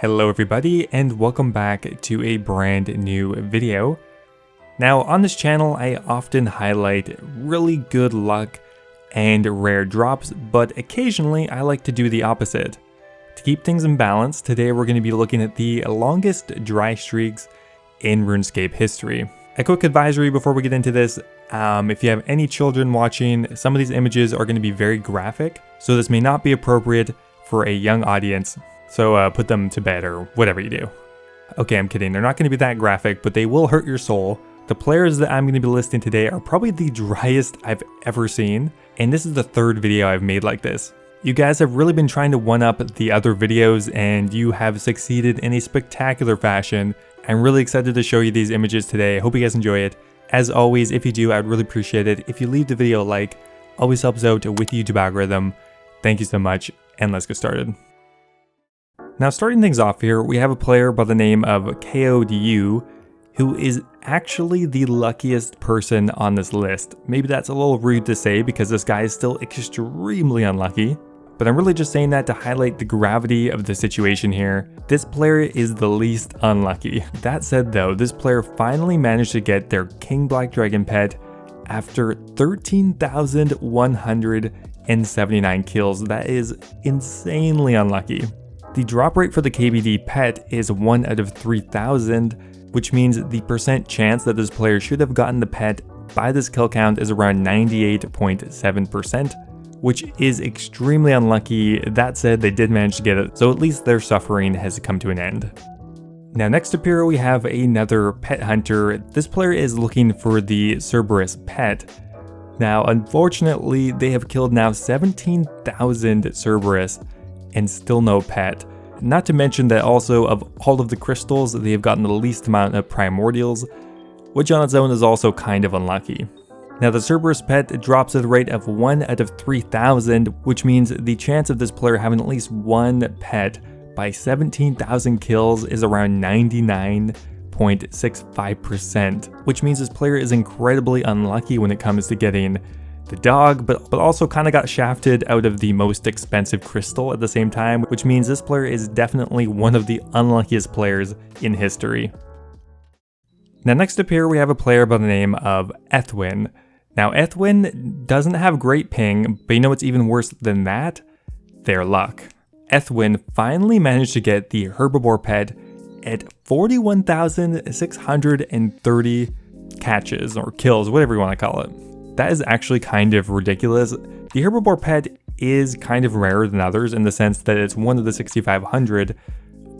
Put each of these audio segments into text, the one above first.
Hello everybody and welcome back to a brand new video. Now on this channel I often highlight really good luck and rare drops, but occasionally I like to do the opposite. To keep things in balance, today we're going to be looking at the longest dry streaks in RuneScape history. A quick advisory before we get into this, if you have any children watching, some of these images are going to be very graphic, so this may not be appropriate for a young audience. So put them to bed or whatever you do. Okay, I'm kidding. They're not going to be that graphic, but they will hurt your soul. The players that I'm going to be listing today are probably the driest I've ever seen, and this is the third video I've made like this. You guys have really been trying to one-up the other videos, and you have succeeded in a spectacular fashion. I'm really excited to show you these images today. I hope you guys enjoy it. As always, if you do, I'd really appreciate it if you leave the video a like. Always helps out with the YouTube algorithm. Thank you so much, and let's get started. Now starting things off here, we have a player by the name of KODU, who is actually the luckiest person on this list. Maybe that's a little rude to say because this guy is still extremely unlucky, but I'm really just saying that to highlight the gravity of the situation here. This player is the least unlucky. That said though, this player finally managed to get their King Black Dragon pet after 13,179 kills. That is insanely unlucky. The drop rate for the KBD pet is 1 out of 3,000, which means the percent chance that this player should have gotten the pet by this kill count is around 98.7%, which is extremely unlucky. That said, they did manage to get it, so at least their suffering has come to an end. Now next up here we have another pet hunter. This player is looking for the Cerberus pet. Now unfortunately, they have killed now 17,000 Cerberus and still no pet. Not to mention that also of all of the crystals, they have gotten the least amount of primordials, which on its own is also kind of unlucky. Now the Cerberus pet drops at the rate of 1 out of 3,000, which means the chance of this player having at least one pet by 17,000 kills is around 99.65%, which means this player is incredibly unlucky when it comes to getting the dog, but also kind of got shafted out of the most expensive crystal at the same time, which means this player is definitely one of the unluckiest players in history. Now next up here we have a player by the name of Ethwin. Now Ethwin doesn't have great ping, but you know what's even worse than that? Their luck. Ethwin finally managed to get the herbivore pet at 41,630 catches or kills, whatever you want to call it. That is actually kind of ridiculous. The herbivore pet is kind of rarer than others in the sense that it's one of the 6,500,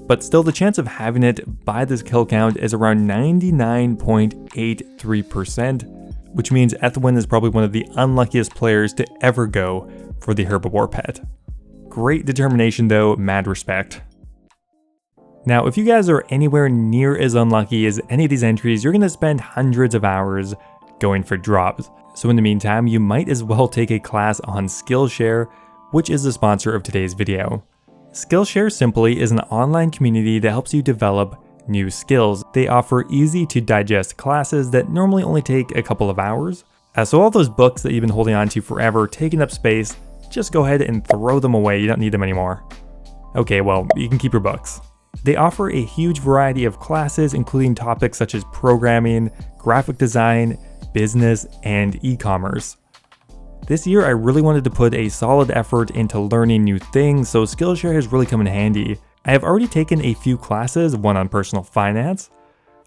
but still the chance of having it by this kill count is around 99.83%, which means Ethwin is probably one of the unluckiest players to ever go for the herbivore pet. Great determination though, mad respect. Now if you guys are anywhere near as unlucky as any of these entries, you're going to spend hundreds of hours going for drops. So in the meantime, you might as well take a class on Skillshare, which is the sponsor of today's video. Skillshare simply is an online community that helps you develop new skills. They offer easy to digest classes that normally only take a couple of hours. So all those books that you've been holding on to forever, taking up space, just go ahead and throw them away. You don't need them anymore. Okay, well, you can keep your books. They offer a huge variety of classes, including topics such as programming, graphic design, business, and e-commerce. This year I really wanted to put a solid effort into learning new things, so Skillshare has really come in handy. I have already taken a few classes, one on personal finance,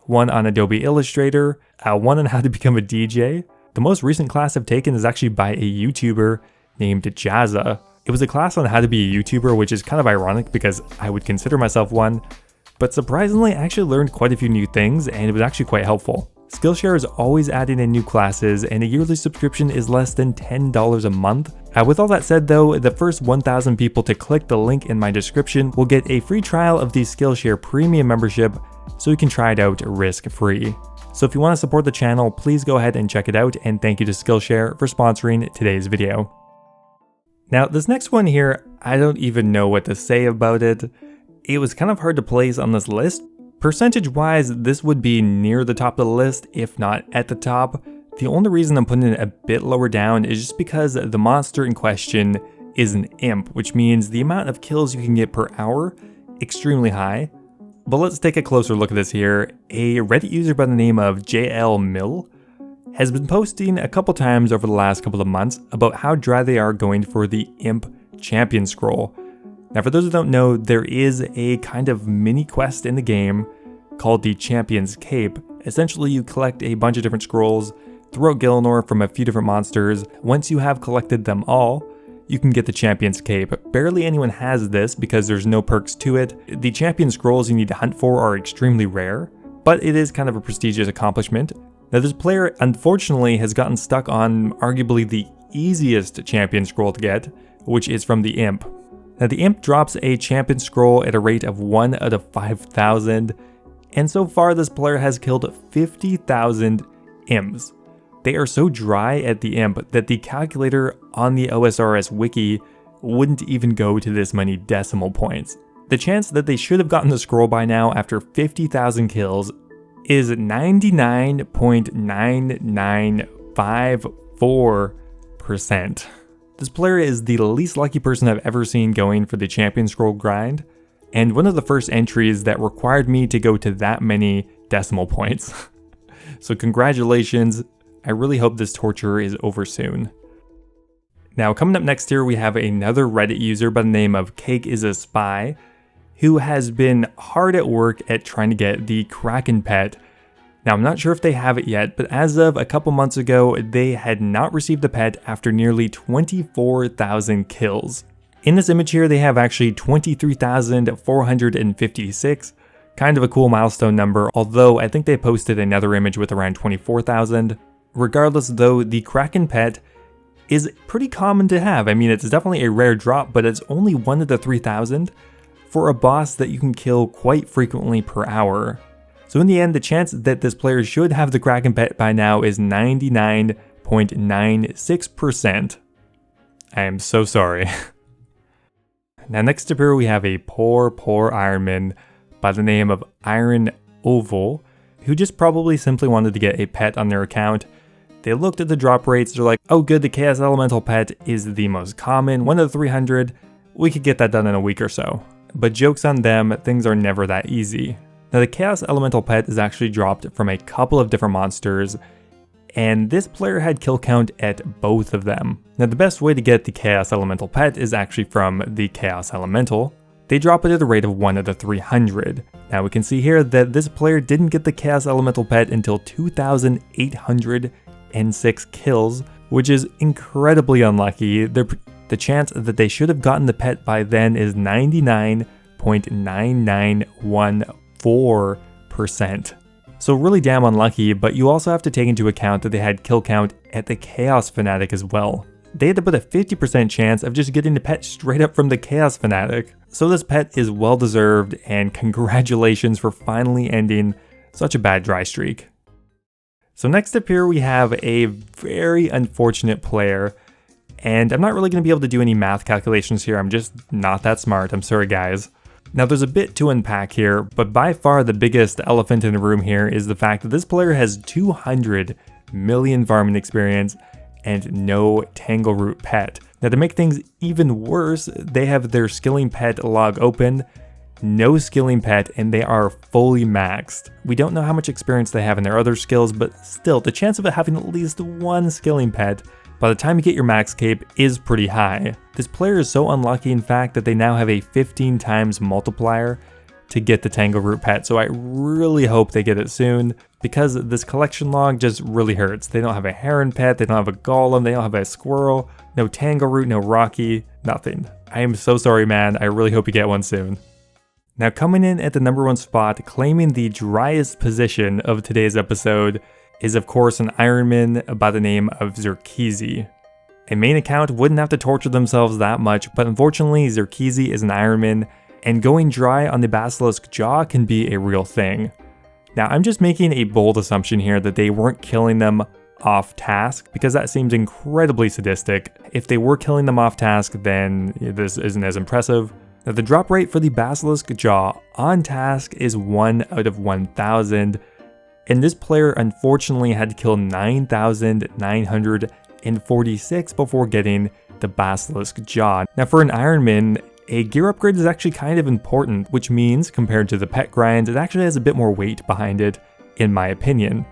one on Adobe Illustrator, one on how to become a DJ. The most recent class I've taken is actually by a YouTuber named Jazza. It was a class on how to be a YouTuber, which is kind of ironic because I would consider myself one, but surprisingly I actually learned quite a few new things and it was actually quite helpful. Skillshare is always adding in new classes and a yearly subscription is less than $10 a month. With all that said though, the first 1,000 people to click the link in my description will get a free trial of the Skillshare premium membership so you can try it out risk-free. So if you want to support the channel, please go ahead and check it out, and thank you to Skillshare for sponsoring today's video. Now this next one here, I don't even know what to say about it. It was kind of hard to place on this list. Percentage-wise, this would be near the top of the list, if not at the top. The only reason I'm putting it a bit lower down is just because the monster in question is an imp, which means the amount of kills you can get per hour extremely high. But let's take a closer look at this here. A Reddit user by the name of Jlmilne has been posting a couple times over the last couple of months about how dry they are going for the Imp Champion Scroll. Now for those who don't know, there is a kind of mini quest in the game called the Champion's Cape. Essentially you collect a bunch of different scrolls throughout Jlmilne from a few different monsters. Once you have collected them all, you can get the Champion's Cape. Barely anyone has this because there's no perks to it. The Champion Scrolls you need to hunt for are extremely rare, but it is kind of a prestigious accomplishment. Now this player unfortunately has gotten stuck on arguably the easiest Champion Scroll to get, which is from the Imp. Now the Imp drops a Champion Scroll at a rate of 1 out of 5,000, and so far this player has killed 50,000 Imps. They are so dry at the Imp that the calculator on the OSRS wiki wouldn't even go to this many decimal points. The chance that they should have gotten the scroll by now after 50,000 kills is 99.9954%. This player is the least lucky person I've ever seen going for the Champion Scroll grind, and one of the first entries that required me to go to that many decimal points. So congratulations, I really hope this torture is over soon. Now coming up next here we have another Reddit user by the name of CakeisASpy, who has been hard at work at trying to get the Kraken pet. Now I'm not sure if they have it yet, but as of a couple months ago, they had not received the pet after nearly 24,000 kills. In this image here, they have actually 23,456, kind of a cool milestone number, although I think they posted another image with around 24,000. Regardless though, the Kraken pet is pretty common to have. I mean, it's definitely a rare drop, but it's only 1 out of 3,000 for a boss that you can kill quite frequently per hour. So in the end, the chance that this player should have the Kraken pet by now is 99.96%. I am so sorry. Now next up here we have a poor Ironman by the name of Iron Oval, who just probably simply wanted to get a pet on their account. They looked at the drop rates, they're like, oh good, the Chaos Elemental pet is the most common, 1 out of 300, we could get that done in a week or so. But joke's on them, things are never that easy. Now the Chaos Elemental pet is actually dropped from a couple of different monsters, and this player had kill count at both of them. Now the best way to get the Chaos Elemental pet is actually from the Chaos Elemental. They drop it at a rate of 1 out of 300. Now we can see here that this player didn't get the Chaos Elemental pet until 2,806 kills, which is incredibly unlucky. The chance that they should have gotten the pet by then is 99.9914%. So really damn unlucky, but you also have to take into account that they had kill count at the Chaos Fanatic as well. They had about a 50% chance of just getting the pet straight up from the Chaos Fanatic. So this pet is well deserved, and congratulations for finally ending such a bad dry streak. So next up here we have a very unfortunate player, and I'm not really going to be able to do any math calculations here, I'm just not that smart, I'm sorry guys. Now there's a bit to unpack here, but by far the biggest elephant in the room here is the fact that this player has 200 million farming experience and no Tangleroot pet. Now to make things even worse, they have their skilling pet log open, no skilling pet, and they are fully maxed. We don't know how much experience they have in their other skills, but still, the chance of it having at least one skilling pet by the time you get your max cape is pretty high. This player is so unlucky in fact that they now have a 15 times multiplier to get the Tangleroot pet, so I really hope they get it soon, because this collection log just really hurts. They don't have a heron pet, they don't have a golem, they don't have a squirrel, no Tangleroot, no Rocky, nothing. I am so sorry man, I really hope you get one soon. Now coming in at the #1 spot, claiming the driest position of today's episode, is of course an Ironman by the name of Zirkisi. A main account wouldn't have to torture themselves that much, but unfortunately Zirkisi is an Ironman, and going dry on the Basilisk Jaw can be a real thing. Now I'm just making a bold assumption here that they weren't killing them off task, because that seems incredibly sadistic. If they were killing them off task, then this isn't as impressive. Now the drop rate for the Basilisk Jaw on task is 1 out of 1,000, and this player unfortunately had to kill 9,946 before getting the Basilisk Jaw. Now for an Ironman, a gear upgrade is actually kind of important, which means compared to the pet grinds, it actually has a bit more weight behind it, in my opinion.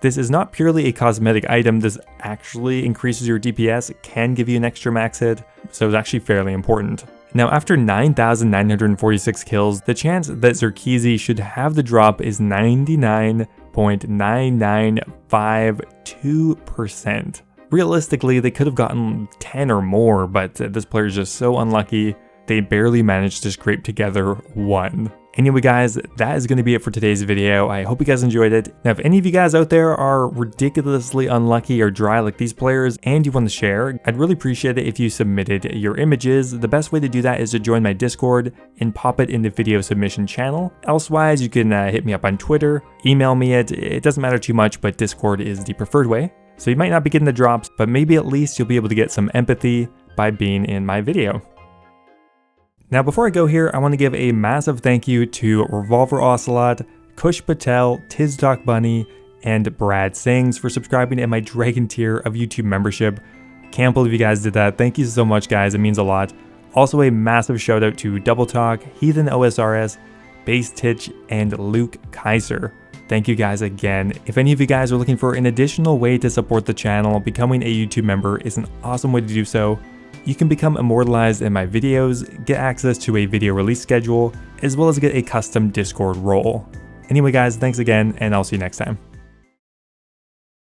This is not purely a cosmetic item, this actually increases your DPS, can give you an extra max hit, so it's actually fairly important. Now after 9,946 kills, the chance that Zirkisi should have the drop is 99.9952%. Realistically, they could have gotten 10 or more, but this player is just so unlucky, they barely managed to scrape together 1. Anyway guys, that is going to be it for today's video. I hope you guys enjoyed it. Now if any of you guys out there are ridiculously unlucky or dry like these players and you want to share, I'd really appreciate it if you submitted your images. The best way to do that is to join my Discord and pop it in the video submission channel. Elsewise, you can hit me up on Twitter, email me it doesn't matter too much, but Discord is the preferred way. So you might not be getting the drops, but maybe at least you'll be able to get some empathy by being in my video. Now before I go here, I want to give a massive thank you to Revolver Ocelot, Kush Patel, Tiztalk Bunny, and Brad Sings for subscribing in my Dragon tier of YouTube membership. Can't believe you guys did that. Thank you so much guys, it means a lot. Also a massive shout out to Double Talk, Heathen OSRS, Base Titch, and Luke Kaiser. Thank you guys again. If any of you guys are looking for an additional way to support the channel, becoming a YouTube member is an awesome way to do so. You can become immortalized in my videos, get access to a video release schedule, as well as get a custom Discord role. Anyway guys, thanks again, and I'll see you next time.